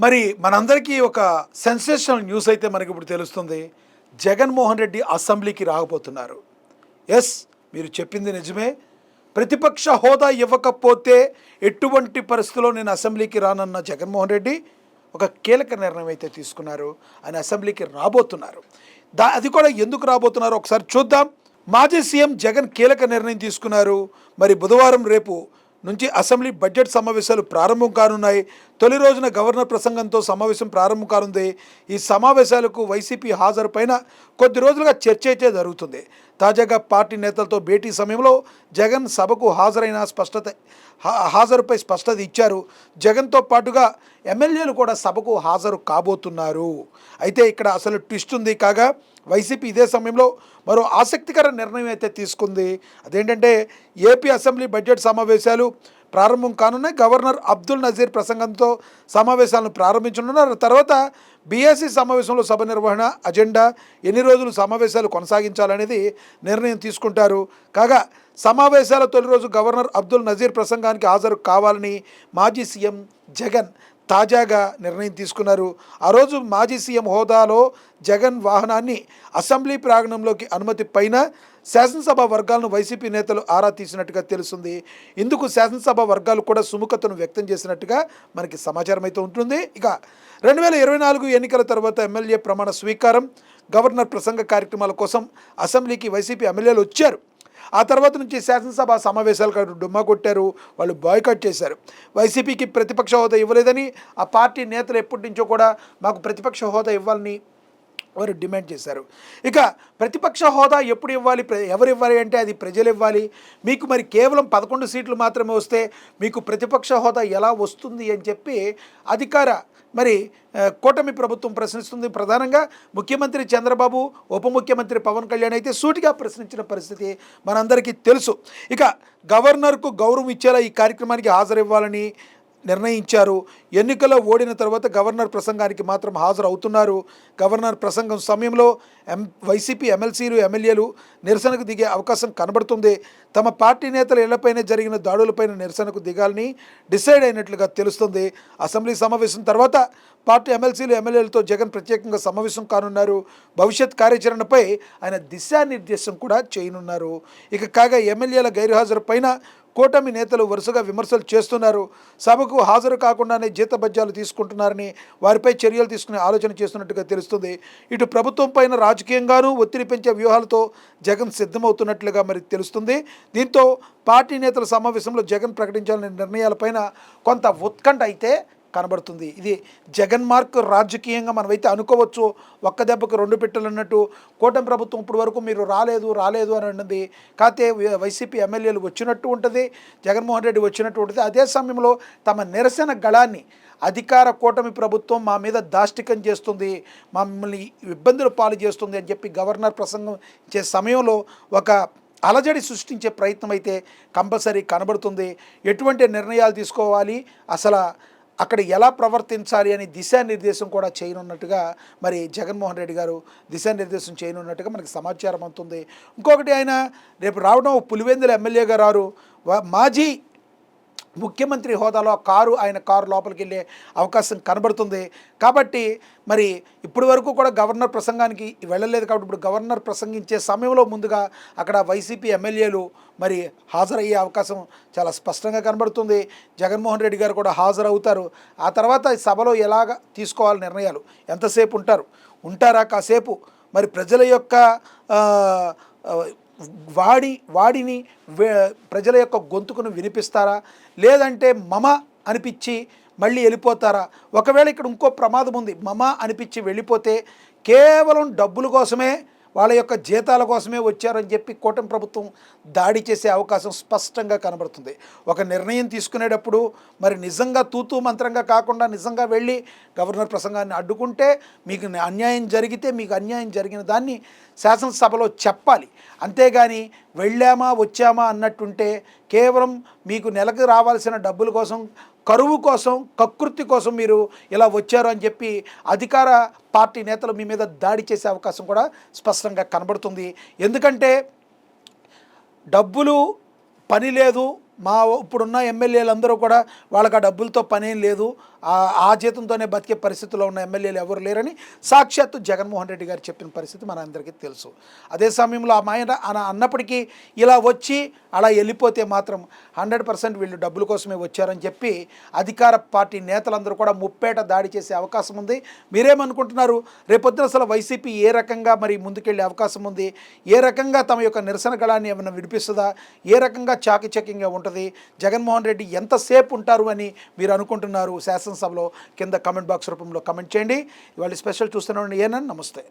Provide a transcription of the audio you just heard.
మరి మనందరికీ ఒక సెన్సేషనల్ న్యూస్ అయితే మనకి ఇప్పుడు తెలుస్తుంది. జగన్మోహన్ రెడ్డి అసెంబ్లీకి రాకపోతున్నారు. ఎస్, మీరు చెప్పింది నిజమే. ప్రతిపక్ష హోదా ఇవ్వకపోతే ఎటువంటి పరిస్థితుల్లో నేను అసెంబ్లీకి రానన్న జగన్మోహన్ రెడ్డి ఒక కీలక నిర్ణయం అయితే తీసుకున్నారు. ఆయన అసెంబ్లీకి రాబోతున్నారు. అది కూడా ఎందుకు రాబోతున్నారో ఒకసారి చూద్దాం. మాజీ సీఎం జగన్ కీలక నిర్ణయం తీసుకున్నారు. మరి బుధవారం రేపు నుంచి అసెంబ్లీ బడ్జెట్ సమావేశాలు ప్రారంభం కానున్నాయి. తొలి రోజున గవర్నర్ ప్రసంగంతో సమావేశం ప్రారంభం కానుంది. ఈ సమావేశాలకు వైసీపీ హాజరు పైన కొద్ది రోజులుగా చర్చ అయితే జరుగుతుంది. తాజాగా పార్టీ నేతలతో భేటీ సమయంలో జగన్ సభకు హాజరుపై స్పష్టత ఇచ్చారు. జగన్తో పాటుగా ఎమ్మెల్యేలు కూడా సభకు హాజరు కాబోతున్నారు. అయితే ఇక్కడ అసలు ట్విస్ట్ ఉంది. కాగా వైసీపీ ఇదే సమయంలో మరో ఆసక్తికర నిర్ణయం అయితే తీసుకుంది. అదేంటంటే ఏపీ అసెంబ్లీ బడ్జెట్ సమావేశాలు ప్రారంభం కానున్నాయి. గవర్నర్ అబ్దుల్ నజీర్ ప్రసంగంతో సమావేశాలను ప్రారంభించనున్నారు. తర్వాత బీఎస్సీ సమావేశంలో సభ నిర్వహణ అజెండా, ఎన్ని రోజులు సమావేశాలు కొనసాగించాలనేది నిర్ణయం తీసుకుంటారు. కాగా సమావేశాల తొలి రోజు గవర్నర్ అబ్దుల్ నజీర్ ప్రసంగానికి హాజరు కావాలని మాజీ సీఎం జగన్ తాజాగా నిర్ణయం తీసుకున్నారు. ఆ రోజు మాజీ సీఎం హోదాలో జగన్ వాహనాన్ని అసెంబ్లీ ప్రాంగణంలోకి అనుమతి పైన శాసనసభ వర్గాలను వైసీపీ నేతలు ఆరా తీసినట్టుగా తెలుస్తుంది. ఇందుకు శాసనసభ వర్గాలు కూడా సుముఖతను వ్యక్తం చేసినట్టుగా మనకి సమాచారం అయితే ఉంటుంది. ఇక 2024 ఎన్నికల తర్వాత ఎమ్మెల్యే ప్రమాణ స్వీకారం, గవర్నర్ ప్రసంగ కార్యక్రమాల కోసం అసెంబ్లీకి వైసీపీ ఎమ్మెల్యేలు వచ్చారు. ఆ తర్వాత నుంచి శాసనసభ సమావేశాలు డుమ్మా కొట్టారు, వాళ్ళు బాయ్కాట్ చేశారు. వైసీపీకి ప్రతిపక్ష హోదా ఇవ్వలేదని ఆ పార్టీ నేతలు ఎప్పటి నుంచో కూడా మాకు ప్రతిపక్ష హోదా ఇవ్వాలని వారు డిమాండ్ చేశారు. ఇక ప్రతిపక్ష హోదా ఎప్పుడు ఇవ్వాలి, ఎవరు ఇవ్వాలి అంటే అది ప్రజలు ఇవ్వాలి. మీకు మరి కేవలం 11 సీట్లు మాత్రమే వస్తే మీకు ప్రతిపక్ష హోదా ఎలా వస్తుంది అని చెప్పి కూటమి ప్రభుత్వం ప్రశ్నిస్తుంది. ప్రధానంగా ముఖ్యమంత్రి చంద్రబాబు, ఉప ముఖ్యమంత్రి పవన్ కళ్యాణ్ అయితే సూటిగా ప్రశ్నించిన పరిస్థితి మనందరికీ తెలుసు. ఇక గవర్నర్కు గౌరవం ఇచ్చేలా ఈ కార్యక్రమానికి హాజరివ్వాలని నిర్ణయించారు. ఎన్నికల్లో ఓడిన తర్వాత గవర్నర్ ప్రసంగానికి మాత్రం హాజరు అవుతున్నారు. గవర్నర్ ప్రసంగం సమయంలో వైసీపీ ఎమ్మెల్సీలు, ఎమ్మెల్యేలు నిరసనకు దిగే అవకాశం కనబడుతుంది. తమ పార్టీ నేతల ఇళ్లపైన జరిగిన దాడులపైన నిరసనకు దిగాలని డిసైడ్ అయినట్లుగా తెలుస్తుంది. అసెంబ్లీ సమావేశం తర్వాత పార్టీ ఎమ్మెల్సీలు, ఎమ్మెల్యేలతో జగన్ ప్రత్యేకంగా సమావేశం కానున్నారు. భవిష్యత్ కార్యాచరణపై ఆయన దిశానిర్దేశం కూడా చేయనున్నారు. ఇక కాగా ఎమ్మెల్యేల గైర్హాజరు పైన కూటమి నేతలు వరుసగా విమర్శలు చేస్తున్నారు. సభకు హాజరు కాకుండానే జీతభత్యాలు తీసుకుంటున్నారని, వారిపై చర్యలు తీసుకునే ఆలోచన చేస్తున్నట్టుగా తెలుస్తుంది. ఇటు ప్రభుత్వం పైన రాజకీయంగానూ ఒత్తిడి పెంచే వ్యూహాలతో జగన్ సిద్ధమవుతున్నట్లుగా మరి తెలుస్తుంది. దీంతో పార్టీ నేతల సమావేశంలో జగన్ ప్రకటించాలనే నిర్ణయాలపైన కొంత ఉత్కంఠ అయితే కనబడుతుంది. ఇది జగన్ మార్క్ రాజకీయంగా మనమైతే అనుకోవచ్చు. ఒక్క దెబ్బకు 2 పెట్టెలు అన్నట్టు కూటమి ప్రభుత్వం ఇప్పుడు వరకు మీరు రాలేదు అని అన్నది. కాకపోతే వైసీపీ ఎమ్మెల్యేలు వచ్చినట్టు ఉంటుంది, జగన్మోహన్ రెడ్డి వచ్చినట్టు ఉంటుంది. అదే సమయంలో తమ నిరసన గళాన్ని అధికార కూటమి ప్రభుత్వం మా మీద దాష్టికం చేస్తుంది, మమ్మల్ని ఇబ్బందులు పాలు చేస్తుంది అని చెప్పి గవర్నర్ ప్రసంగం ఇచ్చే సమయంలో ఒక అలజడి సృష్టించే ప్రయత్నం అయితే కంపల్సరీ కనబడుతుంది. ఎటువంటి నిర్ణయాలు తీసుకోవాలి, అసలు అక్కడ ఎలా ప్రవర్తించాలి అని దిశానిర్దేశం కూడా చేయనున్నట్టుగా మరి జగన్మోహన్ రెడ్డి గారు దిశానిర్దేశం చేయనున్నట్టుగా మనకి సమాచారం అవుతుంది. ఇంకొకటి, ఆయన రేపు రావడం పులివెందుల ఎమ్మెల్యేగా రారు, మాజీ ముఖ్యమంత్రి హోదాలో ఆయన కారు లోపలికి వెళ్ళే అవకాశం కనబడుతుంది. కాబట్టి మరి ఇప్పటి వరకు కూడా గవర్నర్ ప్రసంగానికి వెళ్ళలేదు. కాబట్టి ఇప్పుడు గవర్నర్ ప్రసంగించే సమయంలో ముందుగా అక్కడ వైసీపీ ఎమ్మెల్యేలు మరి హాజరయ్యే అవకాశం చాలా స్పష్టంగా కనబడుతుంది. జగన్మోహన్ రెడ్డి గారు కూడా హాజరవుతారు. ఆ తర్వాత సభలో ఎలాగ తీసుకోవాలి నిర్ణయాలు, ఎంతసేపు ఉంటారా కాసేపు, మరి ప్రజల యొక్క వాడిని ప్రజల యొక్క గొంతుకును వినిపిస్తారా, లేదంటే మమ అనిపించి మళ్ళీ వెళ్ళిపోతారా? ఒకవేళ ఇక్కడ ఇంకో ప్రమాదం ఉంది. మమ అనిపించి వెళ్ళిపోతే కేవలం డబ్బుల కోసమే, వాళ్ళ యొక్క జీతాల కోసమే వచ్చారని చెప్పి కూటమి ప్రభుత్వం దాడి చేసే అవకాశం స్పష్టంగా కనబడుతుంది. ఒక నిర్ణయం తీసుకునేటప్పుడు మరి నిజంగా తూతూ మంత్రంగా కాకుండా నిజంగా వెళ్ళి గవర్నర్ ప్రసంగాన్ని అడ్డుకుంటే, మీకు అన్యాయం జరిగితే మీకు అన్యాయం జరిగిన దాన్ని శాసనసభలో చెప్పాలి. అంతేగాని వెళ్ళామా వచ్చామా అన్నట్టుంటే కేవలం మీకు నెలకు రావాల్సిన డబ్బుల కోసం, కరువు కోసం, కకృతి కోసం మీరు ఇలా వచ్చారు అని చెప్పి అధికార పార్టీ నేతలు మీ మీద దాడి చేసే అవకాశం కూడా స్పష్టంగా కనబడుతుంది. ఎందుకంటే డబ్బులు పని లేదు, మా ఇప్పుడున్న ఎమ్మెల్యేలు అందరూ కూడా వాళ్ళకి ఆ డబ్బులతో పనేం లేదు, ఆ జీతంతోనే బతికే పరిస్థితిలో ఉన్న ఎమ్మెల్యేలు ఎవరు లేరని సాక్షాత్తు జగన్మోహన్ రెడ్డి గారు చెప్పిన పరిస్థితి మనందరికీ తెలుసు. అదే సమయంలో ఆయన అన్నప్పటికీ ఇలా వచ్చి అలా వెళ్ళిపోతే మాత్రం 100% వీళ్ళు డబ్బుల కోసమే వచ్చారని చెప్పి అధికార పార్టీ నేతలందరూ కూడా ముప్పేట దాడి చేసే అవకాశం ఉంది. మీరేమనుకుంటున్నారు? రేపొద్దున అసలు వైసీపీ ఏ రకంగా మరి ముందుకెళ్ళే అవకాశం ఉంది? ఏ రకంగా తమ యొక్క నిరసన గళాన్ని ఏమైనా విడిపిస్తుందా? ఏ రకంగా చాకచక్యంగా ఉంటుంది? జగన్మోహన్ రెడ్డి ఎంతసేపు ఉంటారు అని మీరు అనుకుంటున్నారు? శాసనసభలో కింద కామెంట్ బాక్స్ రూపంలో కామెంట్ చేయండి. ఇవాళ స్పెషల్ చూస్తున్నాను. ఏనన్ నమస్తే.